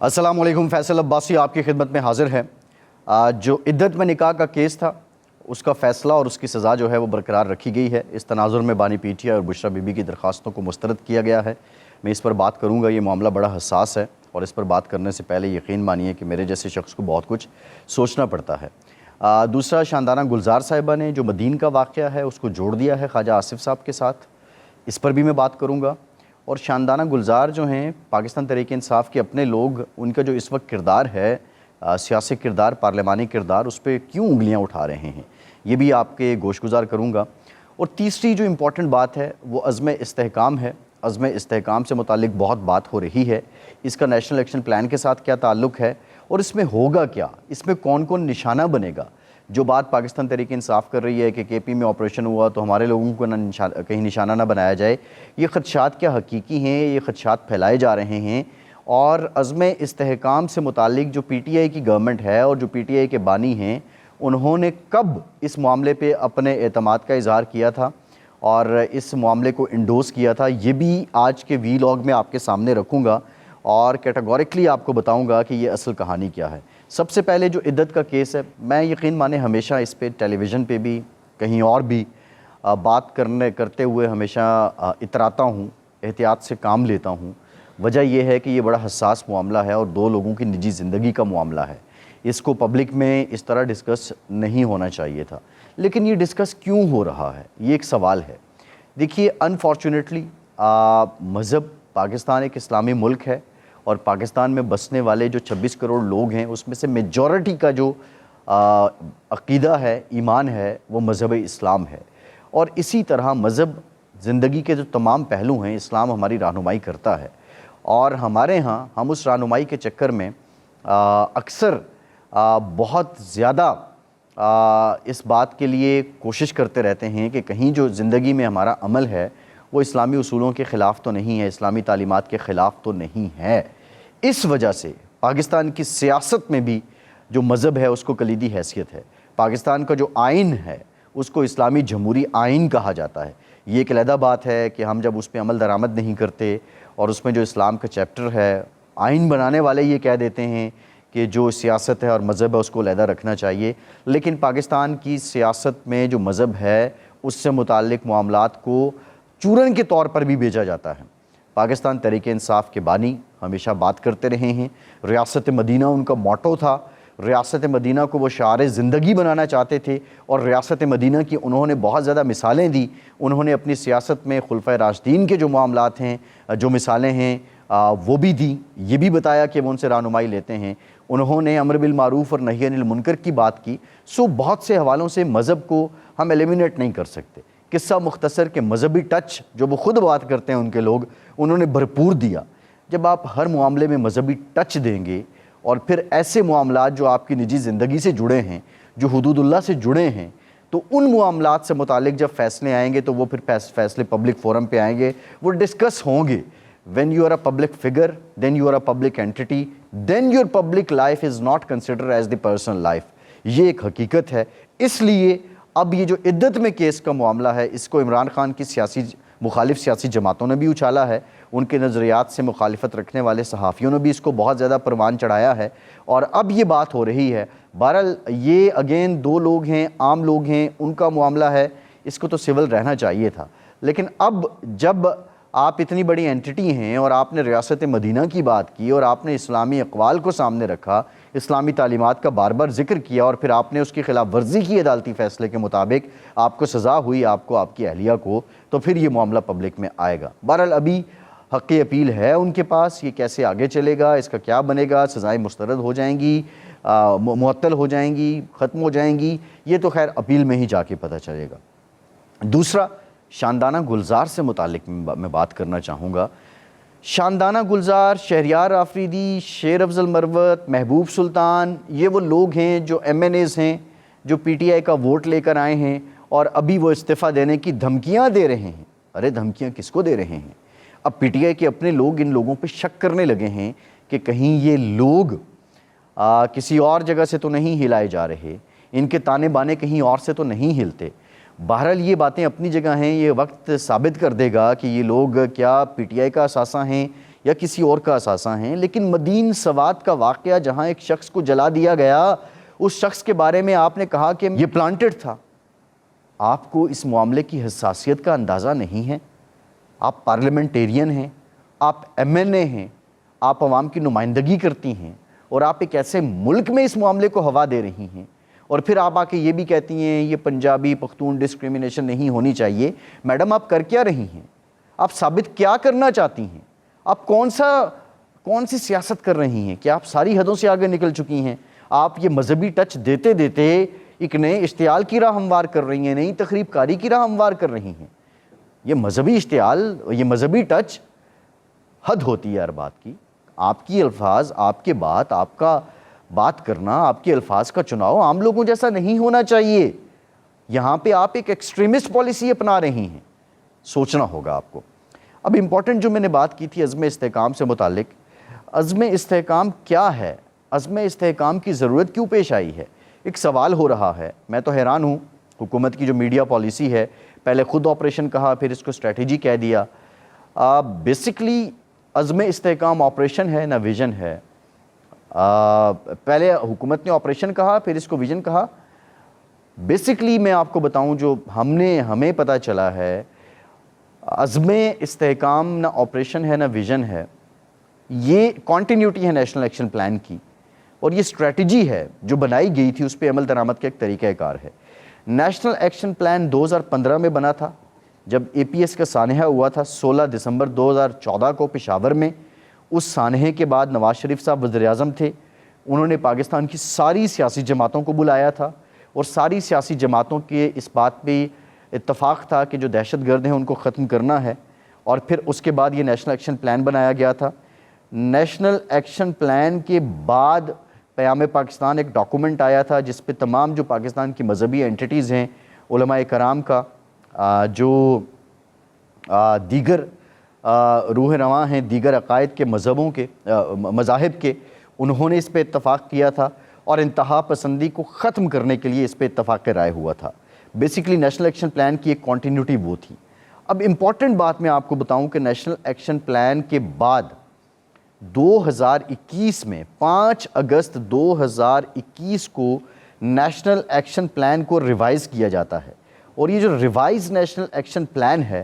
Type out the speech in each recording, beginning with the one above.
السلام علیکم، فیصل عباسی آپ کی خدمت میں حاضر ہے۔ جو عدت میں نکاح کا کیس تھا اس کا فیصلہ اور اس کی سزا جو ہے وہ برقرار رکھی گئی ہے۔ اس تناظر میں بانی پی ٹی آئی اور بشریٰ بی بی کی درخواستوں کو مسترد کیا گیا ہے۔ میں اس پر بات کروں گا، یہ معاملہ بڑا حساس ہے اور اس پر بات کرنے سے پہلے یقین مانیے کہ میرے جیسے شخص کو بہت کچھ سوچنا پڑتا ہے۔ دوسرا، شاندانہ گلزار صاحبہ نے جو مدین کا واقعہ ہے اس کو جوڑ دیا ہے خواجہ آصف صاحب کے ساتھ، اس پر بھی میں بات کروں گا۔ اور شاندانہ گلزار جو ہیں پاکستان تحریک انصاف کے اپنے لوگ، ان کا جو اس وقت کردار ہے، سیاسی کردار، پارلیمانی کردار، اس پہ کیوں انگلیاں اٹھا رہے ہیں، یہ بھی آپ کے گوش گزار کروں گا۔ اور تیسری جو امپورٹنٹ بات ہے وہ عزم استحکام ہے۔ عزم استحکام سے متعلق بہت بات ہو رہی ہے، اس کا نیشنل ایکشن پلان کے ساتھ کیا تعلق ہے اور اس میں ہوگا کیا، اس میں کون کون نشانہ بنے گا۔ جو بات پاکستان تحریک انصاف کر رہی ہے کہ کے پی میں آپریشن ہوا تو ہمارے لوگوں کو کہیں نشانہ نہ بنایا جائے، یہ خدشات کیا حقیقی ہیں؟ یہ خدشات پھیلائے جا رہے ہیں۔ اور عزم استحکام سے متعلق جو پی ٹی آئی کی گورنمنٹ ہے اور جو پی ٹی آئی کے بانی ہیں، انہوں نے کب اس معاملے پہ اپنے اعتماد کا اظہار کیا تھا اور اس معاملے کو انڈوس کیا تھا، یہ بھی آج کے وی لاگ میں آپ کے سامنے رکھوں گا اور کیٹیگوریکلی آپ کو بتاؤں گا کہ یہ اصل کہانی کیا ہے۔ سب سے پہلے جو عدت کا کیس ہے، میں یقین مانے ہمیشہ اس پہ ٹیلی ویژن پہ بھی کہیں اور بھی بات کرتے ہوئے ہمیشہ اتراتا ہوں، احتیاط سے کام لیتا ہوں۔ وجہ یہ ہے کہ یہ بڑا حساس معاملہ ہے اور دو لوگوں کی نجی زندگی کا معاملہ ہے، اس کو پبلک میں اس طرح ڈسکس نہیں ہونا چاہیے تھا، لیکن یہ ڈسکس کیوں ہو رہا ہے، یہ ایک سوال ہے۔ دیکھیے، انفارچونیٹلی مذہب، پاکستان ایک اسلامی ملک ہے اور پاکستان میں بسنے والے جو 26 کروڑ لوگ ہیں اس میں سے میجورٹی کا جو عقیدہ ہے، ایمان ہے، وہ مذہب اسلام ہے۔ اور اسی طرح مذہب زندگی کے جو تمام پہلو ہیں، اسلام ہماری رہنمائی کرتا ہے اور ہمارے ہاں ہم اس رہنمائی کے چکر میں اکثر بہت زیادہ اس بات کے لیے کوشش کرتے رہتے ہیں کہ کہیں جو زندگی میں ہمارا عمل ہے وہ اسلامی اصولوں کے خلاف تو نہیں ہے، اسلامی تعلیمات کے خلاف تو نہیں ہے۔ اس وجہ سے پاکستان کی سیاست میں بھی جو مذہب ہے اس کو کلیدی حیثیت ہے۔ پاکستان کا جو آئین ہے اس کو اسلامی جمہوری آئین کہا جاتا ہے۔ یہ ایک علیحدہ بات ہے کہ ہم جب اس پہ عمل درآمد نہیں کرتے اور اس میں جو اسلام کا چیپٹر ہے، آئین بنانے والے یہ کہہ دیتے ہیں کہ جو سیاست ہے اور مذہب ہے اس کو علیحدہ رکھنا چاہیے، لیکن پاکستان کی سیاست میں جو مذہب ہے اس سے متعلق معاملات کو چورن کے طور پر بھی بیچا جاتا ہے۔ پاکستان تحریک انصاف کے بانی ہمیشہ بات کرتے رہے ہیں، ریاست مدینہ ان کا موٹو تھا، ریاست مدینہ کو وہ شعار زندگی بنانا چاہتے تھے اور ریاست مدینہ کی انہوں نے بہت زیادہ مثالیں دی۔ انہوں نے اپنی سیاست میں خلفائے راشدین کے جو معاملات ہیں، جو مثالیں ہیں، وہ بھی دی، یہ بھی بتایا کہ وہ ان سے رہنمائی لیتے ہیں۔ انہوں نے امر بالمعروف اور نہی عن المنکر کی بات کی۔ بہت سے حوالوں سے مذہب کو ہم ایلیمینیٹ نہیں کر سکتے۔ قصہ مختصر کہ مذہبی ٹچ جو وہ خود بات کرتے ہیں ان کے لوگ، انہوں نے بھرپور دیا۔ جب آپ ہر معاملے میں مذہبی ٹچ دیں گے اور پھر ایسے معاملات جو آپ کی نجی زندگی سے جڑے ہیں، جو حدود اللہ سے جڑے ہیں، تو ان معاملات سے متعلق جب فیصلے آئیں گے تو وہ پھر فیصلے پبلک فورم پہ آئیں گے، وہ ڈسکس ہوں گے۔ When you are a public figure, then you are a public entity, then your public life is not considered as the personal life۔ یہ ایک حقیقت ہے۔ اس لیے اب یہ جو عدت میں کیس کا معاملہ ہے، اس کو عمران خان کی مخالف سیاسی جماعتوں نے بھی اچھالا ہے، ان کے نظریات سے مخالفت رکھنے والے صحافیوں نے بھی اس کو بہت زیادہ پروان چڑھایا ہے اور اب یہ بات ہو رہی ہے۔ بہرحال یہ اگین دو لوگ ہیں، عام لوگ ہیں، ان کا معاملہ ہے، اس کو تو سول رہنا چاہیے تھا، لیکن اب جب آپ اتنی بڑی اینٹی ہیں اور آپ نے ریاست مدینہ کی بات کی اور آپ نے اسلامی اقوال کو سامنے رکھا، اسلامی تعلیمات کا بار بار ذکر کیا اور پھر آپ نے اس کی خلاف ورزی کی عدالتی فیصلے کے مطابق، آپ کو سزا ہوئی، آپ کو، آپ کی اہلیہ کو، تو پھر یہ معاملہ پبلک میں آئے گا۔ بہرحال ابھی حق اپیل ہے ان کے پاس، یہ کیسے آگے چلے گا، اس کا کیا بنے گا، سزائیں مسترد ہو جائیں گی، معطل ہو جائیں گی، ختم ہو جائیں گی، یہ تو خیر اپیل میں ہی جا کے پتہ چلے گا۔ دوسرا، شاندانہ گلزار سے متعلق میں بات کرنا چاہوں گا۔ شاندانہ گلزار، شہریار آفریدی، شیر افضل مروت، محبوب سلطان، یہ وہ لوگ ہیں جو ایم این ایز ہیں، جو پی ٹی آئی کا ووٹ لے کر آئے ہیں اور ابھی وہ استعفیٰ دینے کی دھمکیاں دے رہے ہیں۔ ارے دھمکیاں کس کو دے رہے ہیں؟ اب پی ٹی آئی کے اپنے لوگ ان لوگوں پہ شک کرنے لگے ہیں کہ کہیں یہ لوگ کسی اور جگہ سے تو نہیں ہلائے جا رہے، ان کے تانے بانے کہیں اور سے تو نہیں ہلتے۔ بہرحال یہ باتیں اپنی جگہ ہیں، یہ وقت ثابت کر دے گا کہ یہ لوگ کیا پی ٹی آئی کا اثاثہ ہیں یا کسی اور کا اثاثہ ہیں، لیکن مدین سوات کا واقعہ جہاں ایک شخص کو جلا دیا گیا، اس شخص کے بارے میں آپ نے کہا کہ یہ پلانٹڈ تھا۔ آپ کو اس معاملے کی حساسیت کا اندازہ نہیں ہے؟ آپ پارلیمنٹیرین ہیں، آپ ایم این اے ہیں، آپ عوام کی نمائندگی کرتی ہیں، اور آپ ایک ایسے ملک میں اس معاملے کو ہوا دے رہی ہیں، اور پھر آپ آ کے یہ بھی کہتی ہیں یہ پنجابی پختون ڈسکریمنیشن نہیں ہونی چاہیے۔ میڈم آپ کر کیا رہی ہیں؟ آپ ثابت کیا کرنا چاہتی ہیں؟ آپ کون سی سیاست کر رہی ہیں کہ آپ ساری حدوں سے آگے نکل چکی ہیں؟ آپ یہ مذہبی ٹچ دیتے دیتے ایک نئے اشتعال کی راہ ہموار کر رہی ہیں، نئی تخریب کاری کی راہ ہموار کر رہی ہیں۔ یہ مذہبی اشتعال، یہ مذہبی ٹچ حد ہوتی ہے ہر بات کی۔ آپ کی الفاظ، آپ کے آپ کا بات کرنا، آپ کے الفاظ کا چناؤ عام لوگوں جیسا نہیں ہونا چاہیے۔ یہاں پہ آپ ایک ایکسٹریمسٹ پالیسی اپنا رہی ہیں، سوچنا ہوگا آپ کو۔ اب امپورٹنٹ جو میں نے بات کی تھی عزم استحکام سے متعلق، عزم استحکام کیا ہے؟ عزم استحکام کی ضرورت کیوں پیش آئی ہے؟ ایک سوال ہو رہا ہے، میں تو حیران ہوں حکومت کی جو میڈیا پالیسی ہے، پہلے خود آپریشن کہا، پھر اس کو اسٹریٹجی کہہ دیا۔ بیسکلی عزم استحکام آپریشن ہے نہ ویژن ہے۔ پہلے حکومت نے آپریشن کہا، پھر اس کو ویژن کہا۔ بیسکلی میں آپ کو بتاؤں جو ہمیں پتہ چلا ہے، عزم استحکام نہ آپریشن ہے نہ ویژن ہے، یہ کنٹینیوٹی ہے نیشنل ایکشن پلان کی، اور یہ اسٹریٹجی ہے جو بنائی گئی تھی، اس پہ عمل درآمد کا ایک طریقہ کار ہے۔ نیشنل ایکشن پلان 2015 میں بنا تھا، جب اے پی ایس کا سانحہ ہوا تھا 16 دسمبر 2014 کو پشاور میں۔ اس سانحے کے بعد نواز شریف صاحب وزیر اعظم تھے، انہوں نے پاکستان کی ساری سیاسی جماعتوں کو بلایا تھا، اور ساری سیاسی جماعتوں کے اس بات پہ اتفاق تھا کہ جو دہشت گرد ہیں ان کو ختم کرنا ہے، اور پھر اس کے بعد یہ نیشنل ایکشن پلان بنایا گیا تھا۔ نیشنل ایکشن پلان کے بعد پیام پاکستان ایک ڈاکومنٹ آیا تھا جس پہ تمام جو پاکستان کی مذہبی انٹیٹیز ہیں، علماء کرام کا، جو دیگر روح رواں ہیں دیگر عقائد کے مذاہب کے، انہوں نے اس پہ اتفاق کیا تھا، اور انتہا پسندی کو ختم کرنے کے لیے اس پہ اتفاق رائے ہوا تھا۔ بیسیکلی نیشنل ایکشن پلان کی ایک کنٹینیوٹی وہ تھی۔ اب امپورٹنٹ بات میں آپ کو بتاؤں کہ نیشنل ایکشن پلان کے بعد 2021 میں 5 اگست 2021 کو نیشنل ایکشن پلان کو ریوائز کیا جاتا ہے، اور یہ جو ریوائز نیشنل ایکشن پلان ہے،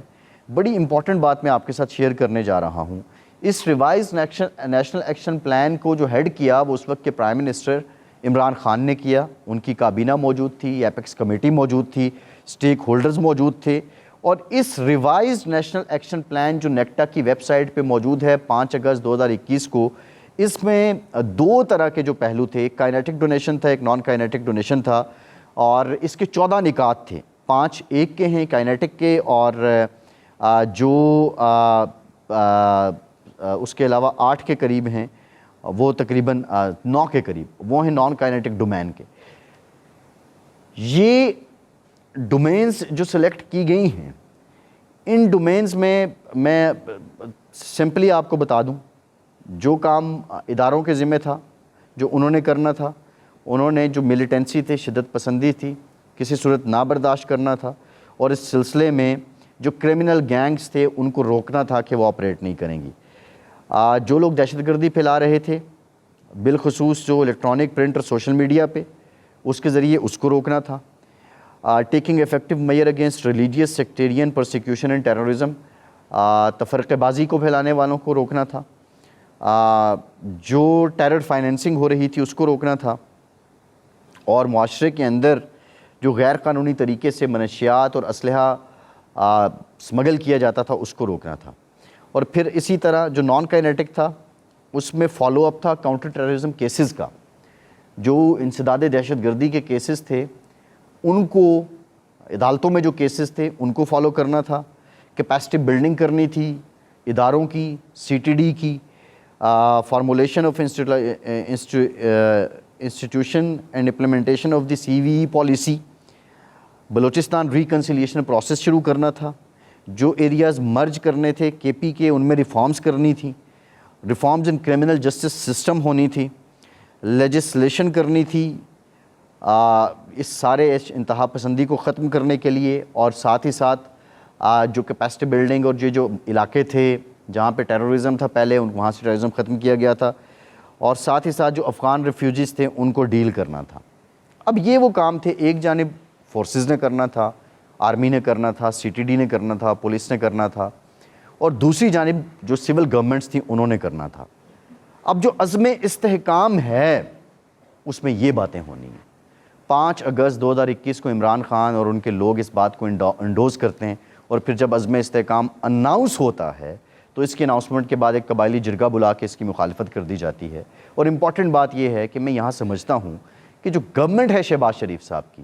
بڑی امپورٹنٹ بات میں آپ کے ساتھ شیئر کرنے جا رہا ہوں۔ اس ریوائز نیشنل ایکشن پلان کو جو ہیڈ کیا وہ اس وقت کے پرائم منسٹر عمران خان نے کیا، ان کی کابینہ موجود تھی، ایپیکس کمیٹی موجود تھی، سٹیک ہولڈرز موجود تھے، اور اس ریوائز نیشنل ایکشن پلان جو نیکٹا کی ویب سائٹ پہ موجود ہے 5 اگست 2021 کو، اس میں 2 طرح کے جو پہلو تھے، ایک کائنیٹک ڈونیشن تھا، ایک نان کائنیٹک ڈونیشن تھا، اور اس کے 14 نکات تھے، 5 ایک کے ہیں کائنیٹک کے، اور جو اس کے علاوہ 8 کے قریب ہیں، وہ تقریباً 9 کے قریب وہ ہیں نان کائنیٹک ڈومین کے۔ یہ ڈومینز جو سلیکٹ کی گئی ہیں، ان ڈومینز میں سمپلی آپ کو بتا دوں، جو کام اداروں کے ذمہ تھا، جو انہوں نے کرنا تھا، انہوں نے جو ملیٹنسی تھی، شدت پسندی تھی، کسی صورت نہ برداشت کرنا تھا، اور اس سلسلے میں جو کرمنل گینگز تھے ان کو روکنا تھا کہ وہ آپریٹ نہیں کریں گی۔ جو لوگ دہشت گردی پھیلا رہے تھے، بالخصوص جو الیکٹرانک، پرنٹ اور سوشل میڈیا پہ، اس کے ذریعے اس کو روکنا تھا۔ Taking effective measure against religious sectarian persecution and terrorism, تفرقہ بازی کو پھیلانے والوں کو روکنا تھا، جو ٹیرر فائنینسنگ ہو رہی تھی اس کو روکنا تھا، اور معاشرے کے اندر جو غیر قانونی طریقے سے منشیات اور اسلحہ سمگل کیا جاتا تھا اس کو روکنا تھا۔ اور پھر اسی طرح جو نان کائنیٹک تھا، اس میں فالو اپ تھا کاؤنٹر ٹیررزم کیسز کا، جو انسداد دہشت گردی کے کیسز تھے ان کو، عدالتوں میں جو کیسز تھے ان کو فالو کرنا تھا، کیپیسٹی بلڈنگ کرنی تھی اداروں کی، سی ٹی ڈی کی، formulation of institution and implementation of the C V E policy, Balochistan reconciliation process شروع کرنا تھا، جو ایریاز مرج کرنے تھے کے پی کے ان میں ریفارمز کرنی تھی، reforms in criminal justice system ہونی تھی، لیجسلیشن کرنی تھی اس سارے انتہا پسندی کو ختم کرنے کے لیے، اور ساتھ ہی ساتھ جو کیپیسٹی بلڈنگ اور جو علاقے تھے جہاں پہ ٹیررزم تھا پہلے وہاں سے ٹیررزم ختم کیا گیا تھا، اور ساتھ ہی ساتھ جو افغان ریفیوجیز تھے ان کو ڈیل کرنا تھا۔ اب یہ وہ کام تھے، ایک جانب فورسز نے کرنا تھا، آرمی نے کرنا تھا، سی ٹی ڈی نے کرنا تھا، پولیس نے کرنا تھا، اور دوسری جانب جو سول گورنمنٹس تھیں انہوں نے کرنا تھا۔ اب جو عزم استحکام ہے اس میں یہ باتیں ہونی ہیں۔ 5 اگست 2021 کو عمران خان اور ان کے لوگ اس بات کو انڈوز کرتے ہیں، اور پھر جب عزم استحکام اناؤنس ہوتا ہے تو اس کی اناؤنسمنٹ کے بعد ایک قبائلی جرگہ بلا کے اس کی مخالفت کر دی جاتی ہے۔ اور امپورٹنٹ بات یہ ہے کہ میں یہاں سمجھتا ہوں کہ جو گورنمنٹ ہے شہباز شریف صاحب کی،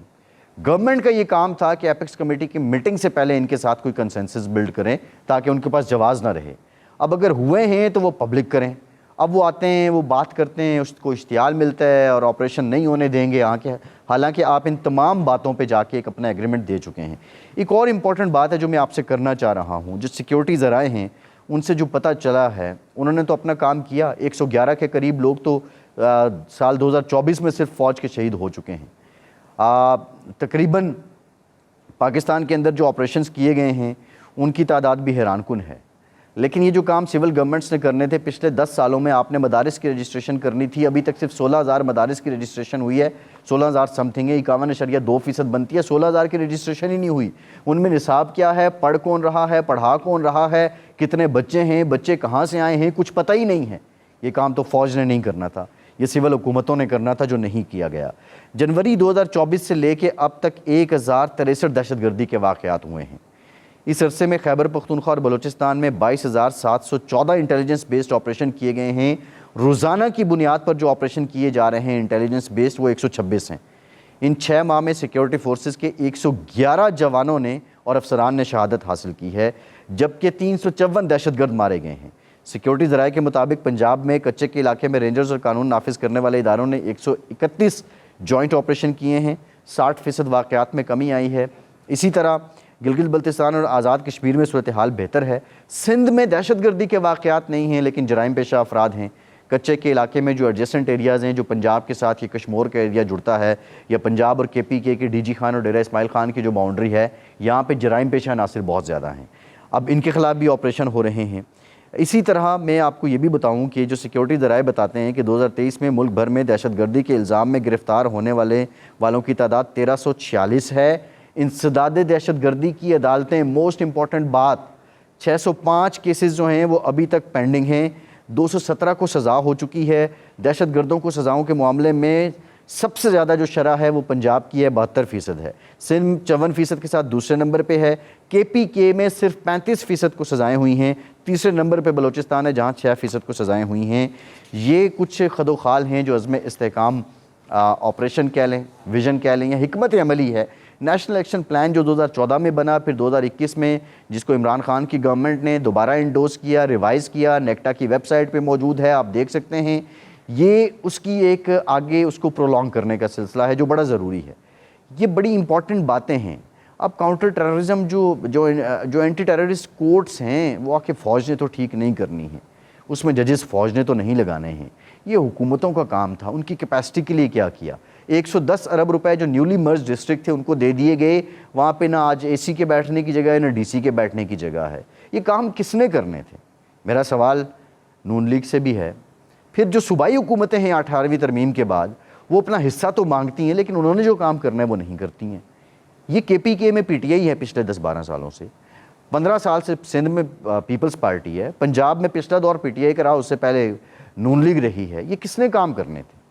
گورنمنٹ کا یہ کام تھا کہ ایپیکس کمیٹی کی میٹنگ سے پہلے ان کے ساتھ کوئی کنسنسس بلڈ کریں تاکہ ان کے پاس جواز نہ رہے۔ اب اگر ہوئے ہیں تو وہ پبلک کریں۔ اب وہ آتے ہیں، وہ بات کرتے ہیں، اس کو اشتعال ملتا ہے اور آپریشن نہیں ہونے دیں گے، حالانکہ آپ ان تمام باتوں پہ جا کے ایک اپنا ایگریمنٹ دے چکے ہیں۔ ایک اور امپورٹنٹ بات ہے جو میں آپ سے کرنا چاہ رہا ہوں، جو سیکیورٹی ذرائع ہیں ان سے جو پتہ چلا ہے، انہوں نے تو اپنا کام کیا۔ 111 کے قریب لوگ تو سال 2024 میں صرف فوج کے شہید ہو چکے ہیں۔ تقریباً پاکستان کے اندر جو آپریشنز کیے گئے ہیں ان کی تعداد بھی حیران کن ہے، لیکن یہ جو کام سول گورنمنٹس نے کرنے تھے، پچھلے 10 سالوں میں آپ نے مدارس کی رجسٹریشن کرنی تھی، ابھی تک صرف 16,000 مدارس کی رجسٹریشن ہوئی ہے۔ 16,000 سم تھنگ ہے، 51.2% بنتی ہے، 16,000 کی رجسٹریشن ہی نہیں ہوئی۔ ان میں نصاب کیا ہے، پڑھ کون رہا ہے، پڑھا کون رہا ہے، کتنے بچے ہیں، بچے کہاں سے آئے ہیں، کچھ پتہ ہی نہیں ہے۔ یہ کام تو فوج نے نہیں کرنا تھا، یہ سول حکومتوں نے کرنا تھا، جو نہیں کیا گیا۔ جنوری 2024 سے لے کے اب تک 1063 دہشت گردی کے واقعات ہوئے ہیں۔ اس عرصے میں خیبر پختونخوا اور بلوچستان میں 22,714 انٹیلیجنس بیسڈ آپریشن کیے گئے ہیں۔ روزانہ کی بنیاد پر جو آپریشن کیے جا رہے ہیں انٹیلیجنس بیسڈ، وہ 126 ہیں۔ ان 6 ماہ میں سیکیورٹی فورسز کے 111 جوانوں نے اور افسران نے شہادت حاصل کی ہے، جبکہ 354 دہشت گرد مارے گئے ہیں۔ سیکیورٹی ذرائع کے مطابق پنجاب میں کچے کے علاقے میں رینجرز اور قانون نافذ کرنے والے اداروں نے 131 جوائنٹ آپریشن کیے ہیں، 60% واقعات میں کمی آئی ہے۔ اسی طرح گلگت بلتستان اور آزاد کشمیر میں صورتحال بہتر ہے۔ سندھ میں دہشت گردی کے واقعات نہیں ہیں لیکن جرائم پیشہ افراد ہیں۔ کچے کے علاقے میں جو ایڈجسٹنٹ ایریاز ہیں، جو پنجاب کے ساتھ یہ کشمور کا ایریا جڑتا ہے، یا پنجاب اور KPK کے ڈی جی خان اور ڈیرہ اسماعیل خان کی جو باؤنڈری ہے، یہاں پہ جرائم پیشہ عناصر بہت زیادہ ہیں۔ اب ان کے خلاف بھی آپریشن ہو رہے ہیں۔ اسی طرح میں آپ کو یہ بھی بتاؤں کہ جو سیکیورٹی ذرائع بتاتے ہیں کہ 2023 میں ملک بھر میں دہشت گردی کے الزام میں گرفتار ہونے والوں کی تعداد 1346 ہے۔ انسداد دہشت گردی کی عدالتیں، موسٹ امپورٹنٹ بات، 605 کیسز جو ہیں وہ ابھی تک پینڈنگ ہیں، 217 کو سزا ہو چکی ہے۔ دہشت گردوں کو سزاؤں کے معاملے میں سب سے زیادہ جو شرح ہے وہ پنجاب کی ہے، 72% ہے۔ سندھ 54% کے ساتھ دوسرے نمبر پہ ہے۔ KPK میں صرف 35% کو سزائیں ہوئی ہیں۔ تیسرے نمبر پہ بلوچستان ہے جہاں 6% کو سزائیں ہوئی ہیں۔ یہ کچھ خد و خال ہیں جو عزم استحکام آپریشن کہہ لیں، ویژن کہہ لیں، یا حکمت عملی ہے۔ نیشنل ایکشن پلان جو 2014 میں بنا، پھر 2021 میں جس کو عمران خان کی گورنمنٹ نے دوبارہ انڈوز کیا، ریوائز کیا، نیکٹا کی ویب سائٹ پہ موجود ہے، آپ دیکھ سکتے ہیں۔ یہ اس کی ایک آگے اس کو پرولونگ کرنے کا سلسلہ ہے جو بڑا ضروری ہے۔ یہ بڑی امپورٹنٹ باتیں ہیں۔ اب کاؤنٹر ٹیررزم جو اینٹی ٹیررسٹ کورٹس ہیں وہ آ کے فوج نے تو ٹھیک نہیں کرنی ہے، اس میں ججز فوج نے تو نہیں لگانے ہیں، یہ حکومتوں کا کام تھا۔ ان کی کیپیسٹی کے لیے کیا کیا؟ 110 ارب روپے جو نیولی مرج ڈسٹرکٹ تھے ان کو دے دیے گئے، وہاں پہ نہ آج AC کے بیٹھنے کی جگہ ہے نہ DC کے بیٹھنے کی جگہ ہے۔ یہ کام کس نے کرنے تھے؟ میرا سوال نون لیگ سے بھی ہے۔ پھر جو صوبائی حکومتیں ہیں 18ویں ترمیم کے بعد، وہ اپنا حصہ تو مانگتی ہیں لیکن انہوں نے جو کام کرنا ہے وہ نہیں کرتی ہیں۔ یہ KPK میں PTI ہے پچھلے 10-12 سالوں سے، 15 سال سے سندھ میں پیپلز پارٹی ہے، پنجاب میں پچھلا دور PTI کا رہا، اس سے پہلے نون لیگ رہی ہے۔ یہ کس نے کام کرنے تھے؟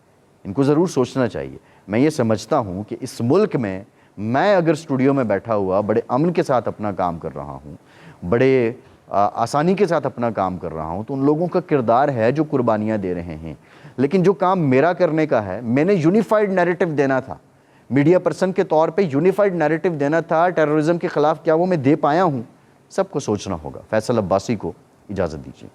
ان کو ضرور سوچنا چاہیے۔ میں یہ سمجھتا ہوں کہ اس ملک میں اگر اسٹوڈیو میں بیٹھا ہوا بڑے امن کے ساتھ اپنا کام کر رہا ہوں، بڑے آسانی کے ساتھ اپنا کام کر رہا ہوں، تو ان لوگوں کا کردار ہے جو قربانیاں دے رہے ہیں۔ لیکن جو کام میرا کرنے کا ہے، میں نے یونیفائڈ نیریٹو دینا تھا، میڈیا پرسن کے طور پہ یونیفائڈ نیریٹو دینا تھا ٹیررزم کے خلاف، کیا وہ میں دے پایا ہوں؟ سب کو سوچنا ہوگا۔ فیصل عباسی کو اجازت دیجیے۔